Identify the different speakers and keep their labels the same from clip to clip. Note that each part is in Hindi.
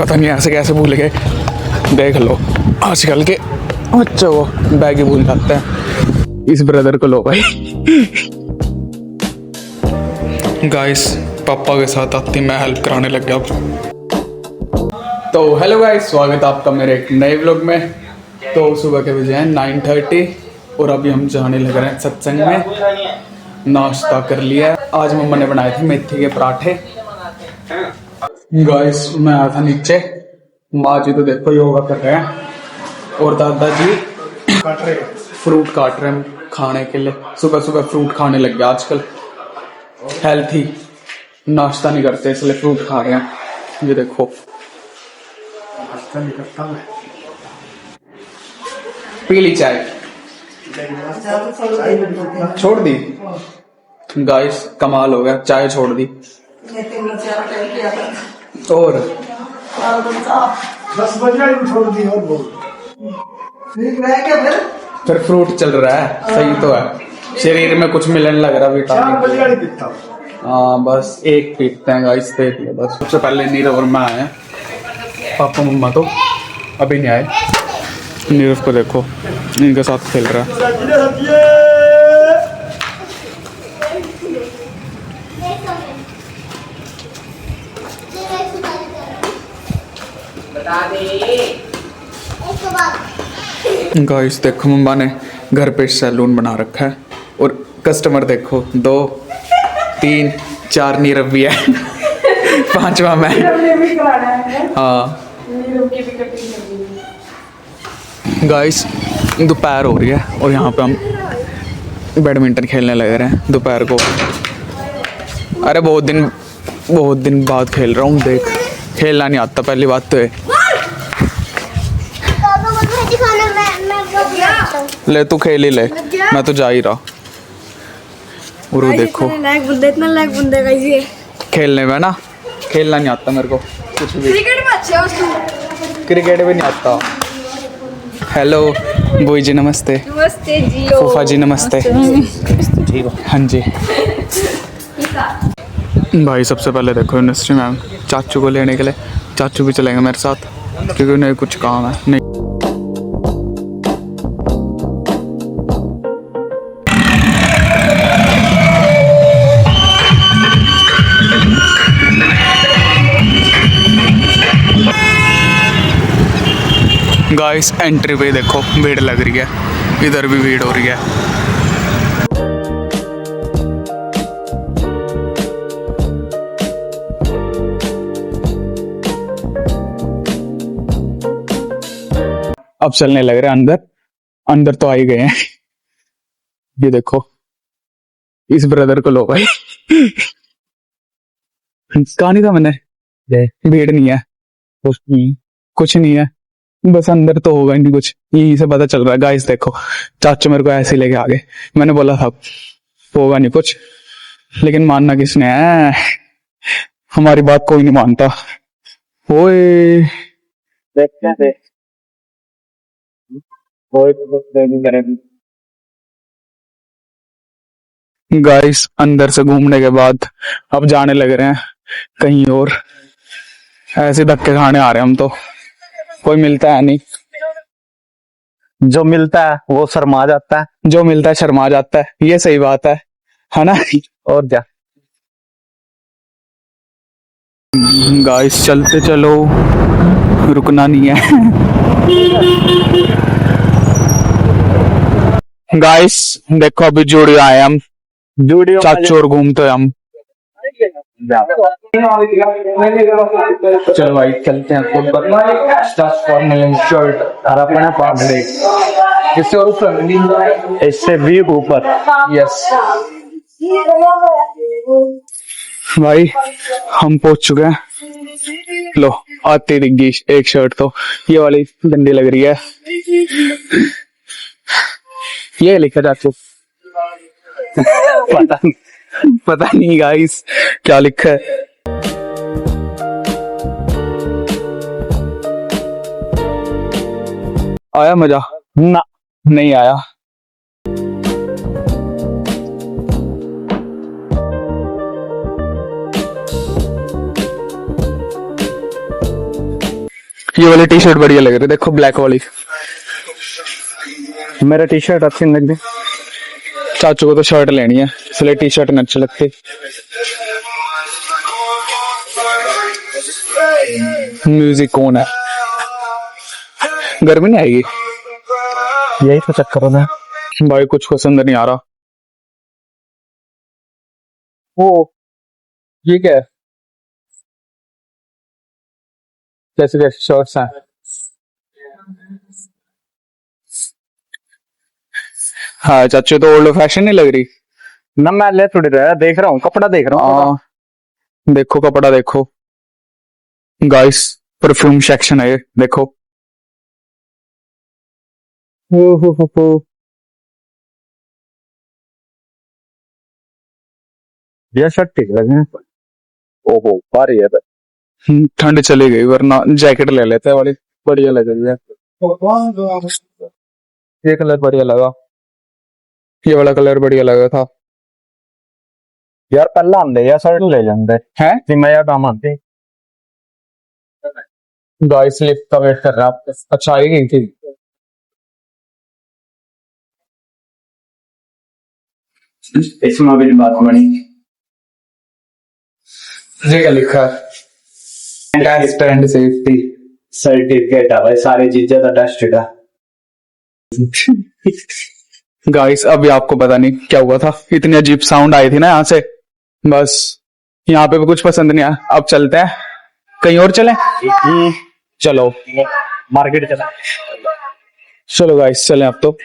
Speaker 1: पता नहीं ऐसे कैसे भूल गए। देख लो आजकल के बच्चों को बैग ही भूल जाते हैं। इस ब्रदर को लो भाई। गाइस पापा के साथ आती मैं हेल्प कराने लग गया अब। तो हेलो गाइस, स्वागत है आपका मेरे एक नए व्लॉग में। तो सुबह के बजे हैं 9:30 और अभी हम जाने लग रहे हैं सत्संग में। नाश्ता कर लिया है। आज मम्मा ने बनाए थे मेथी के पराठे। गाइस मैं आया था नीचे, माँ जी तो देखो योगा कर रहे हैं और दादाजी फ्रूट काट रहे हैं खाने के लिए। सुबह सुबह फ्रूट खाने लग गया आजकल, हेल्थी नाश्ता नहीं करते इसलिए फ्रूट खा रहे हैं। ये देखो नाश्ता नहीं करता मैं। पी ली चाय, छोड़ दी। गाइस कमाल हो गया, चाय छोड़ दी। और
Speaker 2: 10 बजे छोड़ दी और बोल
Speaker 1: फिर फ्रूट चल रहा है, सही तो है। शरीर में कुछ मिलने लग रहा विटामिन। हाँ बस एक पीते हैं गाइस, देख लो बस। सबसे पहले नीरव और मैं आए, पापा मम्मा तो अभी नहीं आए। नीरव को देखो इनके साथ खेल रहा है। गाइस देखो मम्मा ने घर पे सैलून बना रखा है और कस्टमर देखो 2 3 4 नीरव भी है। 5वां मैं। हाँ गाइस दोपहर हो रही है और यहाँ पे हम बैडमिंटन खेलने लग रहे हैं दोपहर को। अरे बहुत दिन बाद खेल रहा हूँ। देख खेलना नहीं आता पहली बात तो है। ले तू खेल ही ले, मैं तो जा ही रहा। और वो देखो खेलने में ना, खेलना नहीं आता मेरे को कुछ भी। क्रिकेट भी नहीं आता। हेलो बोई जी, नमस्ते।
Speaker 3: नमस्ते जी।
Speaker 1: फूफा जी नमस्ते। ठीक हो? हाँ जी भाई। सबसे पहले देखो यूनिवर्सिटी मैम चाचू को लेने के लिए, चाचू भी चलेंगे मेरे साथ क्योंकि उन्हें कुछ काम है। नहीं गाइस एंट्री पे देखो भीड़ लग रही है, इधर भी भीड़ हो रही है। अब चलने लग रहे हैं अंदर। अंदर तो आ ही गए हैं। ये देखो इस ब्रदर को लो भाई। कहा नहीं था मैंने, भीड़ नहीं है कुछ नहीं है, बस अंदर तो होगा नहीं कुछ, यही से पता चल रहा है। गाइस देखो चाचू मेरे को ऐसे ही लेके आ गए। मैंने बोला था होगा नहीं कुछ, लेकिन मानना किसने है, हमारी बात कोई नहीं मानता। ओए देखते हैं गाइस अंदर से घूमने के बाद अब जाने लग रहे हैं कहीं और। ऐसे धक्के खाने आ रहे हैं हम तो, कोई मिलता है नहीं।
Speaker 2: जो मिलता है वो शर्मा जाता है,
Speaker 1: जो मिलता है शर्मा जाता है, ये सही बात है ना।
Speaker 2: और क्या।
Speaker 1: गाइस चलते चलो, रुकना नहीं है। गाइस देखो अभी जूडियो आए हम,
Speaker 2: जूडियो
Speaker 1: चाचू और घूमते हम। चलो भाई चलते हैं
Speaker 2: इससे भी ऊपर।
Speaker 1: यस भाई हम पहुंच चुके हैं। लो आती दिखी एक शर्ट, तो ये वाली गंदी लग रही है। ये लिखा चाचू पता नहीं गाइस क्या लिखा है। आया मजा ना? नहीं आया। ये वाली टी शर्ट बढ़िया लग रही है, देखो ब्लैक वाली।
Speaker 2: मेरा टी शर्ट अच्छी नहीं लगती।
Speaker 1: चाचू को तो शर्ट लेनी है, इसलिए टी शर्ट नहीं अच्छी लगती। म्यूजिक कौन है, गर्मी नहीं आएगी?
Speaker 2: यही तो चक्कर है।
Speaker 1: भाई कुछ पसंद नहीं आ रहा। ओ ये क्या है, कैसे कैसे शर्ट्स हैं? हाँ चाचू तो ओल्ड फैशन नहीं लग रही
Speaker 2: ना मैं ले थोड़ी रहा, देख रहा हूँ, कपड़ा देख रहा हूँ।
Speaker 1: देखो कपड़ा देखो गाइस, परफ्यूम सेक्शन है ये, देखो। हो।
Speaker 2: ये शर्ट ठीक लगे। ओहो भारी है।
Speaker 1: ठंड चली गई, वरना जैकेट ले लेते हैं वाली, बढ़िया लग रही है। ये कलर बढ़िया लगा, ये वाला कलर बढ़िया लगा था।
Speaker 2: यार पहला आंदे या शर्ट ले जाते
Speaker 1: हैं
Speaker 2: कि मैं यार काम आते।
Speaker 1: गाइस लिफ्ट का वेट कर रहा है। अच्छा आई गई थी।
Speaker 2: इसमें भी बात बनी।
Speaker 1: ये क्या लिखा है, स्टैंड सेफ्टी
Speaker 2: सर्टिफिकेट है भाई, सारी चीजें तो डस्टेड है।
Speaker 1: गाइस अभी आपको पता नहीं क्या हुआ था, इतनी अजीब साउंड आई थी ना यहाँ से, बस यहाँ पे भी कुछ पसंद नहीं आया। अब चलते हैं कहीं और, चलें? चलो
Speaker 2: मार्केट चला।
Speaker 1: चलो गाइस चलें अब तो।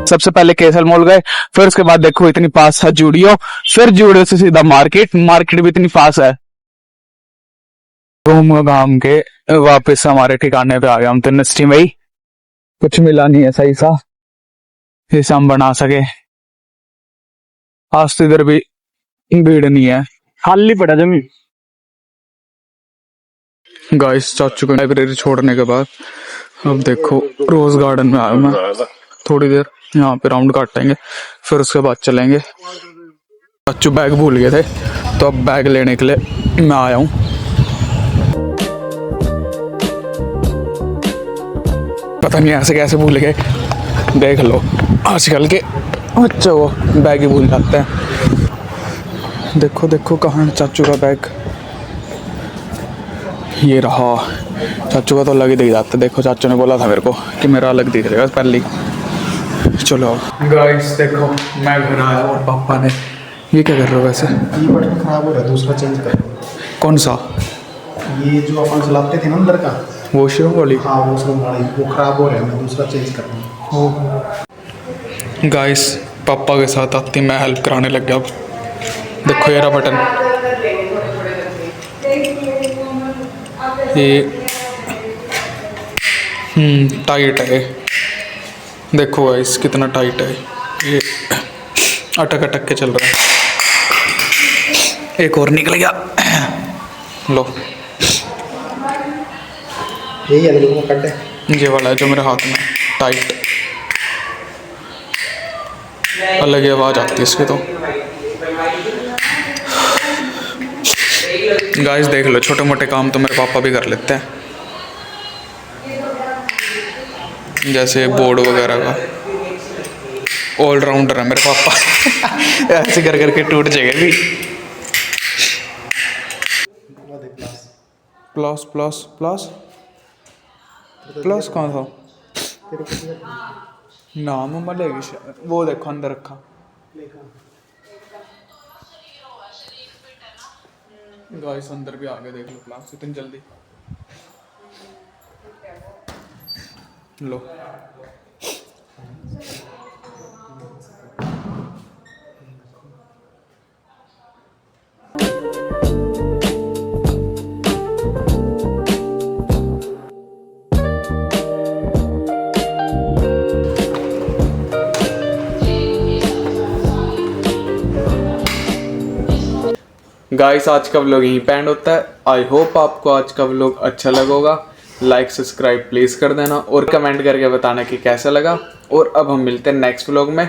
Speaker 1: सबसे पहले केसर मॉल गए, फिर उसके बाद देखो इतनी पास है जूडियो, फिर जूडियो से सीधा मार्केट, मार्केट भी इतनी पास है। घूम घाम के वापस हमारे ठिकाने पे आ गए हम तो नस्टी में ही। कुछ मिला नहीं है सही सा जैसे हम बना सके। आज तो इधर भी भीड़ नहीं है,
Speaker 2: खाली पड़ा जमीन।
Speaker 1: गाइस चाचू को लाइब्रेरी छोड़ने के बाद अब देखो रोज गार्डन में आया मैं, थोड़ी देर यहाँ पे राउंड काटेंगे, फिर उसके बाद चलेंगे। चाचू बैग भूल गए थे तो अब बैग लेने के लिए मैं आया हूँ। पता नहीं ऐसे कैसे भूल गए, देख लो आजकल के बच्चे वो बैग ही भूल जाते हैं। देखो देखो कहाँ है चाचू का बैग, ये रहा। चाचू का तो अलग ही दिख जाता है, देखो चाचू ने बोला था मेरे को कि मेरा अलग दिख जाएगा पहले ही। चलो गाइस देखो मैं घर आया और पापा ने, ये क्या कर रहे हो वैसे?
Speaker 3: ये बटन खराब हो रहा है, दूसरा चेंज कर।
Speaker 1: कौन सा?
Speaker 3: ये जो अपन चलाते थे ना अंदर का,
Speaker 1: वॉशरूम वाली?
Speaker 3: हाँ वॉशरूम वाली, वो खराब हो रहा है, मैं दूसरा चेंज कर रहा हूँ।
Speaker 1: गाइस पापा के साथ आती मैं हेल्प कराने लग गया। अब देखो ये रहा बटन, ये टाइट है, देखो गाइस कितना टाइट है, ये अटक अटक के चल रहा है। एक और निकल गया, लो
Speaker 3: यही अगले को कट है।
Speaker 1: ये वाला है जो मेरे हाथ में टाइट, अलग ही आवाज आती है इसकी तो। गाइस देख लो छोटे मोटे काम तो मेरे पापा भी कर लेते हैं, जैसे बोर्ड वगैरह का। ऑलराउंडर है मेरे पापा। ऐसे कर करके टूट जाएगा भी। प्लस प्लस प्लस प्लस कहाँ था? नाम मम्मा लेगी शायद, वो देखो अंदर रखा। गाइस अंदर भी आ गए, देख लो प्लास इतनी जल्दी। लो गाइस आज का व्लॉग यहीं पे एंड होता है। आई होप आपको आज का व्लॉग अच्छा लगा होगा। लाइक सब्सक्राइब प्लीज़ कर देना और कमेंट करके बताना कि कैसा लगा। और अब हम मिलते हैं नेक्स्ट व्लॉग में।